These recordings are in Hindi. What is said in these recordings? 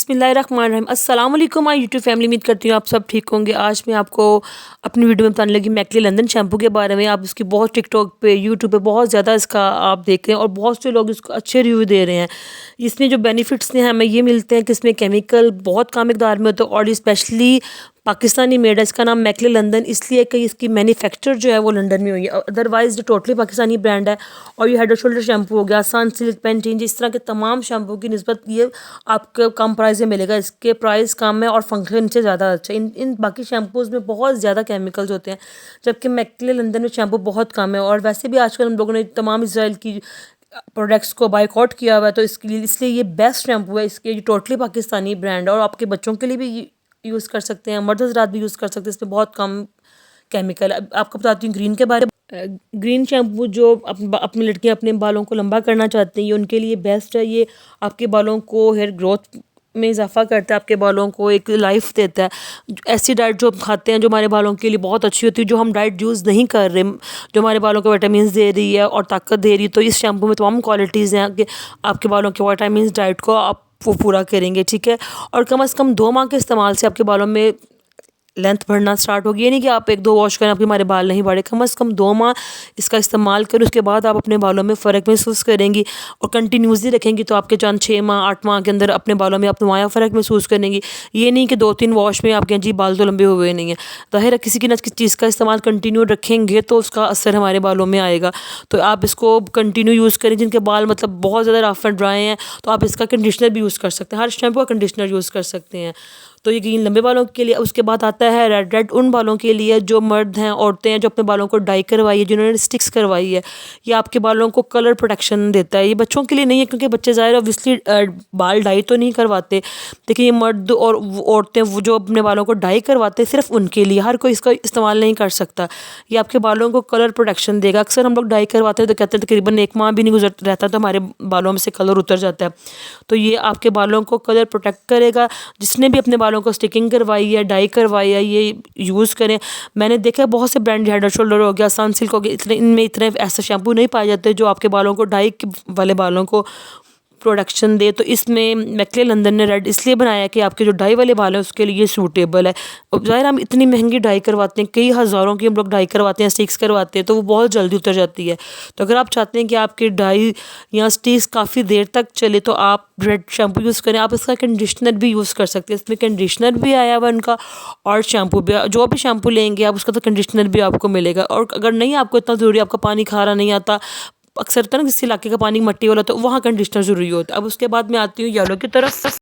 बिस्मिल्लाहिर्रहमानिर्रहीम। अस्सलाम वालेकुम माय यूट्यूब फैमिली। उम्मीद करती हूँ आप सब ठीक होंगे। आज मैं आपको अपनी वीडियो में बताने लगी मैकले लंदन शैम्पू के बारे में। आप इसकी बहुत टिकटॉक पे यूट्यूब पे बहुत ज़्यादा इसका आप देख रहे हैं और बहुत से लोग इसको अच्छे रिव्यू दे रहे हैं। इसमें जो बेनिफिट्स हैं हमें ये मिलते हैं कि इसमें केमिकल बहुत कम मिकदार में होते हैं और स्पेशली पाकिस्तानी मेड है। इसका नाम मैकले लंदन इसलिए कि इसकी मैन्युफैक्चर जो है वो लंदन में हुई है, अदरवाइज़ जो टोटली पाकिस्तानी ब्रांड है। और ये हेड एंड शोल्डर शैम्पू हो गया, सनसिल्क, पेंटीन, इस तरह के तमाम शैम्पू की निस्बत ये आपको कम प्राइस में मिलेगा। इसके प्राइस कम है और फंक्शन से ज़्यादा अच्छा। इन बाकी शैम्पूज़ में बहुत ज़्यादा केमिकल्स होते हैं, जबकि मैकले लंदन में शैम्पू बहुत कम है। और वैसे भी आजकल हम लोगों ने तमाम इसराइल की प्रोडक्ट्स को बायकॉट किया हुआ है, तो इसके लिए इसलिए ये बेस्ट शैम्पू है। इसके ये टोटली पाकिस्तानी ब्रांड है और आपके बच्चों के लिए भी यूज़ कर सकते हैं, मर्द हज़रात भी यूज़ कर सकते हैं। इसमें बहुत कम केमिकल है। अब आपको बताती हूँ ग्रीन के बारे में। ग्रीन शैम्पू जो अपनी लड़कियाँ अपने बालों को लंबा करना चाहती हैं, ये उनके लिए बेस्ट है। ये आपके बालों को हेयर ग्रोथ में इजाफा करता है, आपके बालों को एक लाइफ देता है। ऐसी डाइट जो हम खाते हैं जो हमारे बालों के लिए बहुत अच्छी होती है, जो हम डाइट यूज़ नहीं कर रहे, जो हमारे बालों को विटामिन दे रही है और ताकत दे रही है, तो इस शैम्पू में तमाम क्वालिटीज़ हैं कि आपके बालों के विटामिन डाइट को आप वो पूरा करेंगे, ठीक है। और कम से कम 2 माह के इस्तेमाल से आपके बालों में लेंथ बढ़ना स्टार्ट होगी। ये नहीं कि आप 1-2 वॉश करें आपके हमारे बाल नहीं बढ़े। कम से कम 2 माह इसका इस्तेमाल करें, उसके बाद आप अपने बालों में फ़र्क महसूस करेंगी। और कंटिन्यूसली रखेंगी तो आपके चांद 6 माह 8 माह के अंदर अपने बालों में आप नुमाया फ़र्क महसूस करेंगी। ये नहीं कि 2-3 वॉश में आपके जी बाल तो लंबे हुए नहीं हैं। ज़ाहिर है किसी की ना किसी चीज़ का इस्तेमाल कंटिन्यू रखेंगे तो उसका असर हमारे बालों में आएगा। तो आप इसको कंटिन्यू यूज़ करें। जिनके बाल मतलब बहुत ज़्यादा रफ एंड ड्राई हैं तो आप इसका कंडीशनर भी यूज़ कर सकते हैं। हर शैम्पू का कंडीशनर यूज़ कर सकते हैं। तो ये ग्रीन लंबे बालों के लिए। उसके बाद आता है रेड उन बालों के लिए जो मर्द हैं, औरतें हैं, जो अपने बालों को डाई करवाई है, जिन्होंने स्टिक्स करवाई है। ये आपके बालों को कलर प्रोटेक्शन देता है। ये बच्चों के लिए नहीं है क्योंकि बच्चे ज़ाहिर ऑब्वियसली बाल डाई तो नहीं करवाते, लेकिन ये मर्द और औरतें वो जो अपने बालों को डाई करवाते हैं सिर्फ उनके लिए, हर कोई इसका इस्तेमाल नहीं कर सकता। ये आपके बालों को कलर प्रोटेक्शन देगा। अक्सर हम लोग डाई करवाते हैं तो कहते हैं तकरीबन 1 माह भी नहीं गुजर रहता तो हमारे बालों में से कलर उतर जाता है। तो ये आपके बालों को कलर प्रोटेक्ट करेगा। जिसने भी अपने बालों को स्टिकिंग करवाई है, डाई करवाई है, ये यूज़ करें। मैंने देखा है बहुत से ब्रांड, हेड एंड शोल्डर हो गया, सनसिल्क हो गया, इनमें इतने ऐसे शैम्पू नहीं पाए जाते जो आपके बालों को डाई वाले बालों को प्रोडक्शन दे। तो इसमें मैकले लंदन ने रेड इसलिए बनाया कि आपके जो डाई वाले बाल हैं उसके लिए सूटेबल है। अब ज़ाहिर हम इतनी महंगी डाई करवाते हैं, कई हज़ारों की हम लोग डाई करवाते हैं, स्टिक्स करवाते हैं, तो वो बहुत जल्दी उतर जाती है। तो अगर आप चाहते हैं कि आपकी डाई या स्टिक्स काफ़ी देर तक चले तो आप रेड शैम्पू यूज़ करें। आप इसका कंडीशनर भी यूज़ कर सकते हैं। इसमें कंडीशनर भी आया हुआ उनका और शैम्पू भी। जो भी शैम्पू लेंगे आप उसका तो कंडीशनर भी आपको मिलेगा। और अगर नहीं आपको इतना ज़रूरी, आपका पानी खारा नहीं आता, अक्सर होता है ना किसी इलाके का पानी मट्टी वाला, तो वहाँ कंडीशनर ज़रूरी होता है। अब उसके बाद मैं आती हूँ येलो की तरफ।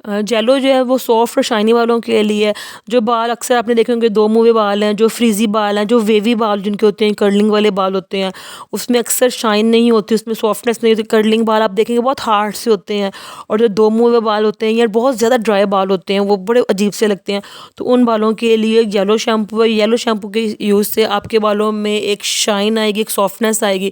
जेलो जो है वो सॉफ्ट और शाइनी वालों के लिए। जो बाल अक्सर आपने देखे होंगे 2 मुँहे बाल हैं, जो फ्रीज़ी बाल हैं, जो वेवी बाल जिनके होते हैं, कर्लिंग वाले बाल होते हैं, उसमें अक्सर शाइन नहीं होती, उसमें सॉफ्टनेस नहीं होती। कर्लिंग बाल आप देखेंगे बहुत हार्ड से होते हैं। और जो 2 मुँहे बाल होते हैं या बहुत ज़्यादा ड्राई बाल होते हैं, वो बड़े अजीब से लगते हैं। तो उन बालों के लिए येलो शैम्पू है। येलो शैम्पू के यूज़ से आपके बालों में एक शाइन आएगी, एक सॉफ्टनेस आएगी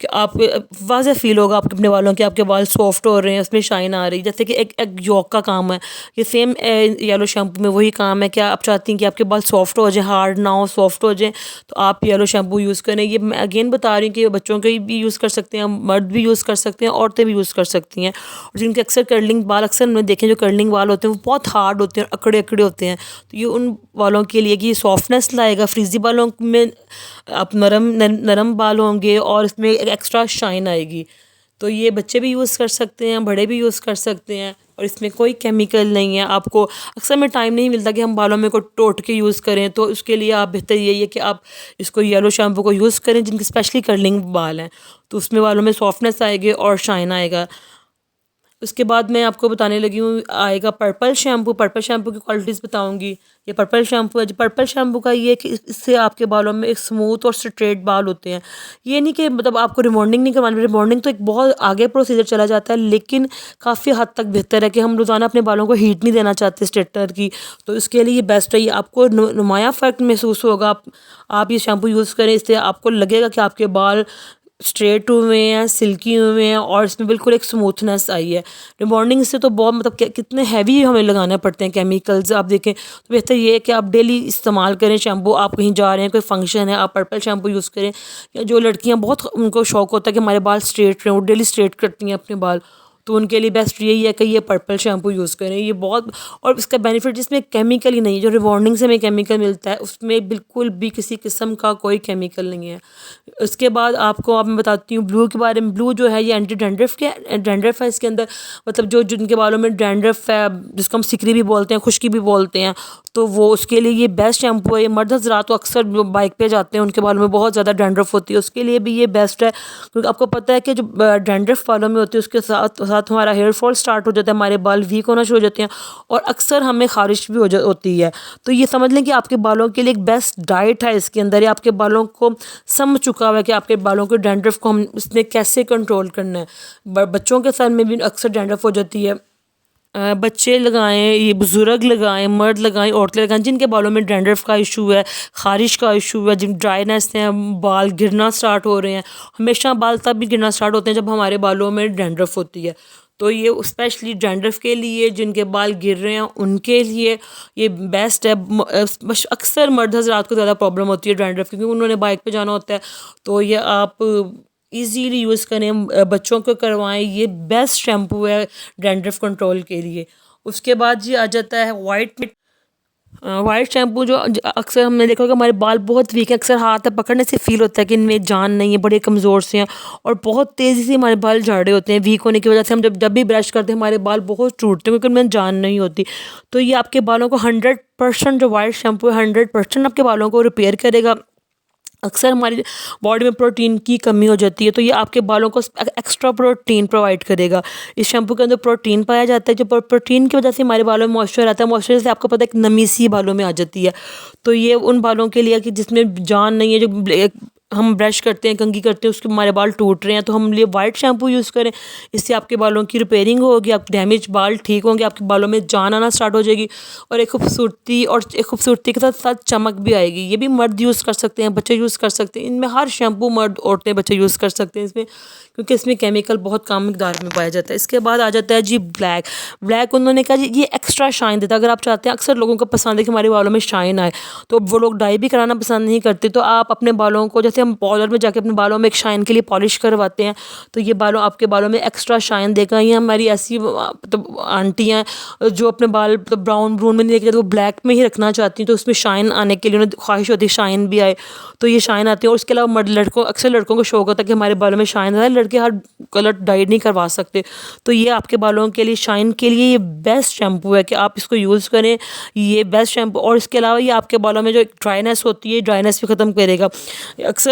कि आप वाज़ेह फ़ील होगा आपके अपने बालों के, आपके बाल सॉफ्ट हो रहे हैं, उसमें शाइन आ रही है, जैसे कि एक यॉक का काम है। ये सेम येलो शैम्पू में वही काम है कि आप चाहती हैं कि आपके बाल सॉफ्ट हो जाए, हार्ड ना हो, सॉफ्ट हो जाए, तो आप येलो शैम्पू यूज़ करें। ये मैं अगेन बता रही हूँ कि बच्चों के भी यूज़ कर सकते हैं, मर्द भी यूज़ कर सकते हैं, औरतें भी यूज़ कर सकती हैं। और जिनके अक्सर कर्लिंग बाल, अक्सर मैंने देखे जो कर्लिंग बाल होते हैं वो बहुत हार्ड होते हैं, अकड़े अकड़े होते हैं, तो ये उन बालों के लिए कि ये सॉफ्टनेस लाएगा। फ्रीज़ी बालों में आप नरम बाल होंगे और इसमें एक एक्स्ट्रा शाइन आएगी। तो ये बच्चे भी यूज़ कर सकते हैं, बड़े भी यूज़ कर सकते हैं और इसमें कोई केमिकल नहीं है। आपको अक्सर में टाइम नहीं मिलता कि हम बालों में को टोट के यूज़ करें, तो उसके लिए आप बेहतर यही है कि आप इसको येलो शैम्पू को यूज़ करें। जिनके स्पेशली कर्लिंग बाल हैं तो उसमें बालों में सॉफ्टनेस आएगी और शाइन आएगा। उसके बाद मैं आपको बताने लगी हूँ आएगा पर्पल शैम्पू। पर्पल शैम्पू की क्वालिटीज़ बताऊँगी। ये पर्पल शैम्पू है। जो पर्पल शैम्पू का ये कि इससे आपके बालों में एक स्मूथ और स्ट्रेट बाल होते हैं। ये नहीं कि मतलब आपको रिबॉन्डिंग नहीं करवानी, रिबॉन्डिंग तो एक बहुत आगे प्रोसीजर चला जाता है, लेकिन काफ़ी हद तक बेहतर है कि हम रोज़ाना अपने बालों को हीट नहीं देना चाहते स्ट्रेटनर की, तो इसके लिए ये बेस्ट है। ये आपको नुमाया फ़र्क महसूस होगा। आप ये शैम्पू यूज़ करें, इससे आपको लगेगा कि आपके बाल स्ट्रेट हुए हैं, सिल्की हुए हैं और इसमें बिल्कुल एक स्मूथनेस आई है। रिबॉन्डिंग से तो बहुत मतलब कितने हैवी हमें लगाने पड़ते हैं केमिकल्स, आप देखें। तो बेहतर ये है कि आप डेली इस्तेमाल करें शैम्पू। आप कहीं जा रहे हैं, कोई फंक्शन है, आप पर्पल शैम्पू यूज़ करें। या जो लड़कियां बहुत उनको शौक होता है कि हमारे बाल स्ट्रेट रहें, वो डेली स्ट्रेट करती हैं अपने बाल, तो उनके लिए बेस्ट यही है कि ये पर्पल शैम्पू यूज़ करें। ये बहुत, और इसका बेनिफिट इसमें केमिकल ही नहीं है, जो रिबॉन्डिंग से हमें केमिकल मिलता है उसमें बिल्कुल भी किसी किस्म का कोई केमिकल नहीं है। उसके बाद अब मैं बताती हूँ ब्लू के बारे में। ब्लू जो है ये एंटी डैंड्रफ है इसके अंदर, मतलब जो जिनके बालों में डैंड्रफ है, जिसको हम सिकरी भी बोलते हैं, खुश्की भी बोलते हैं, तो वो उसके लिए ये बेस्ट शैम्पू है। ये मर्द हज़रात तो अक्सर जो बाइक पे जाते हैं उनके बालों में बहुत ज़्यादा डैंड्रफ होती है, उसके लिए भी ये बेस्ट है। क्योंकि आपको पता है कि जो डैंड्रफ बालों में होती है उसके साथ साथ हमारा हेयर फॉल स्टार्ट हो जाता है, हमारे बाल वीक होना शुरू हो जाते हैं और अक्सर हमें खारिश भी होती है। तो ये समझ लें कि आपके बालों के लिए एक बेस्ट डाइट है इसके अंदर। ये आपके बालों को समझ चुका हुआ है कि आपके बालों के डैंड्रफ को हम इसने कैसे कंट्रोल करना है। बच्चों के सर में भी अक्सर डैंड्रफ हो जाती है। बच्चे लगाएं, ये बुज़ुर्ग लगाएं, मर्द लगाएं, औरतें लगाएं, जिनके बालों में डैंड्रफ का इशू है, ख़ारिश का इशू है, जिन ड्राइनेस है, बाल गिरना स्टार्ट हो रहे हैं। हमेशा बाल तब भी गिरना स्टार्ट होते हैं जब हमारे बालों में डैंड्रफ होती है। तो ये स्पेशली डैंड्रफ के लिए, जिनके बाल गिर रहे हैं उनके लिए ये बेस्ट है। बस अक्सर मर्द हज़रात को ज़्यादा प्रॉब्लम होती है डैंड्रफ, क्योंकि उन्होंने बाइक पे जाना होता है। तो ये आप इजीली यूज़ करें, बच्चों को करवाएं, ये बेस्ट शैम्पू है डैंड्रफ कंट्रोल के लिए। उसके बाद जी आ जाता है वाइट शैम्पू, जो अक्सर हमने देखा होगा हमारे बाल बहुत वीक है, अक्सर हाथ पकड़ने से फील होता है कि इनमें जान नहीं है, बड़े कमज़ोर से हैं और बहुत तेज़ी से हमारे बाल झाड़े होते हैं। वीक होने की वजह से हम जब भी ब्रश करते हैं हमारे बाल बहुत टूटते हैं, क्योंकि उनमें जान नहीं होती। तो ये आपके बालों को 100% जो वाइट शैम्पू है 100% आपके बालों को रिपेयर करेगा। अक्सर हमारी बॉडी में प्रोटीन की कमी हो जाती है, तो ये आपके बालों को एक्स्ट्रा प्रोटीन प्रोवाइड करेगा। इस शैम्पू के अंदर प्रोटीन पाया जाता है, जो प्रोटीन की वजह से हमारे बालों में मॉइस्चर आता है। मॉइस्चर से आपको पता है एक नमी सी बालों में आ जाती है। तो ये उन बालों के लिए कि जिसमें जान नहीं है, जो हम ब्रश करते हैं, कंघी करते हैं, उसके हमारे बाल टूट रहे हैं, तो हम ये वाइट शैम्पू यूज़ करें। इससे आपके बालों की रिपेयरिंग होगी, आप डैमेज बाल ठीक होंगे, आपके बालों में जान आना स्टार्ट हो जाएगी और एक खूबसूरती के साथ साथ चमक भी आएगी। ये भी मर्द यूज़ कर सकते हैं, बच्चे यूज़ कर सकते हैं। इनमें हर शैम्पू मर्द, औरतें, बच्चे यूज़ कर सकते हैं इसमें, क्योंकि इसमें केमिकल बहुत कम मिकदार में पाया जाता है। इसके बाद आ जाता है जी ब्लैक उन्होंने कहा जी ये एक्स्ट्रा शाइन देता है। अगर आप चाहते हैं, अक्सर लोगों को पसंद है कि हमारे बालों में शाइन आए, तो वो लोग डाई भी कराना पसंद नहीं करते, तो आप अपने बालों को, जैसे हम पार्लर में जाके अपने बालों में एक शाइन के लिए पॉलिश करवाते हैं, तो ये आपके बालों में एक्स्ट्रा शाइन देगा। ये हमारी ऐसी तो आंटी हैं जो अपने बाल तो ब्राउन में नहीं लेके, वो ब्लैक में ही रखना चाहती हैं, तो उसमें शाइन आने के लिए उन्हें ख्वाहिश होती है शाइन भी आए, तो ये शाइन आती है। और उसके अलावा अक्सर लड़कों को शौक होता है कि हमारे बालों में शाइन आए। लड़के हर कलर डाई नहीं करवा सकते, तो ये आपके बालों के लिए, शाइन के लिए ये बेस्ट शैम्पू है कि आप इसको यूज़ करें। ये बेस्ट शैम्पू, और इसके अलावा ये आपके बालों में जो एक ड्राइनेस होती है, ड्राइनेस भी ख़त्म करेगा। अक्सर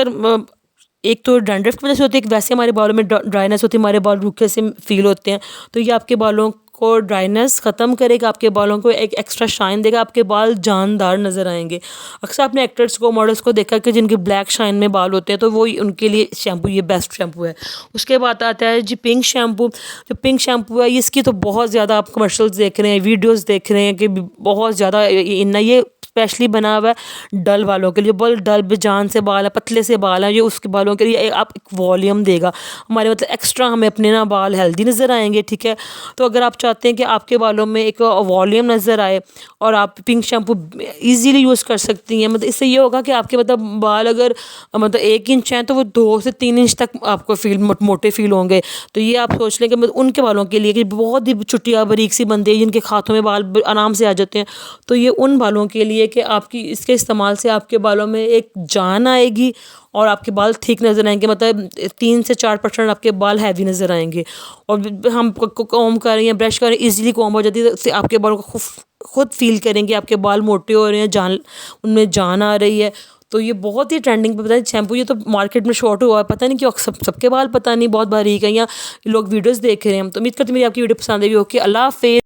एक तो डैंड्रफ की वजह से होती है, वैसे हमारे बालों में ड्राइनेस होती है, हमारे बाल रूखे से फील होते हैं, तो ये आपके बालों को ड्राइनेस ख़त्म करेगा, आपके बालों को एक एक्स्ट्रा शाइन देगा, आपके बाल जानदार नज़र आएंगे। अक्सर आपने एक्टर्स को, मॉडल्स को देखा कि जिनके ब्लैक शाइन में बाल होते हैं, तो वो उनके लिए शैम्पू ये बेस्ट शैम्पू है। उसके बाद आता है जी पिंक शैम्पू। जो पिंक शैम्पू है इसकी तो बहुत ज़्यादा आप कमर्शल्स देख रहे हैं, वीडियोज़ देख रहे हैं कि बहुत ज़्यादा ये स्पेशली बना हुआ है डल वालों के लिए। बहुत डल बेजान से बाल है, पतले से बाल है, ये उसके बालों के लिए आप एक वॉल्यूम देगा हमारे, मतलब एक्स्ट्रा हमें अपने ना बाल हेल्दी नज़र आएंगे। ठीक है, तो अगर आप चाहते हैं कि आपके बालों में एक वॉल्यूम नज़र आए, और आप पिंक शैम्पू ईजीली यूज़ कर सकती हैं। मतलब इससे ये होगा कि आपके बाल अगर 1 इंच हैं, तो वो 2 से 3 इंच तक आपको मोटे फील होंगे। तो ये आप सोच लें कि उनके बालों के लिए कि बहुत ही चुटिया बारीक सी बंदे हैं जिनके हाथों में बाल आराम से आ जाते हैं, तो ये उन बालों के लिए कि आपकी इसके इस्तेमाल से आपके बालों में एक जान आएगी और आपके बाल ठीक नज़र आएंगे। मतलब 3 से 4% आपके बाल हैवी नज़र आएंगे। और हम कॉम्ब कर रहे हैं, ब्रश कर रहे हैं, ईजिली कॉम्ब हो जाती है, तो आपके बालों को खुद फील करेंगे आपके बाल मोटे हो रहे हैं, उनमें जान आ रही है। तो ये बहुत ही ट्रेंडिंग पे, पता नहीं शैम्पू, ये तो मार्केट में शॉर्ट हुआ है, पता नहीं क्यों सबके बाल पता नहीं बहुत बारीक है, या लोग वीडियोज़ देख रहे हैं। तो उम्मीद करती हूँ मेरी आपकी वीडियो पसंद आई होगी। अल्लाह हाफ़िज़।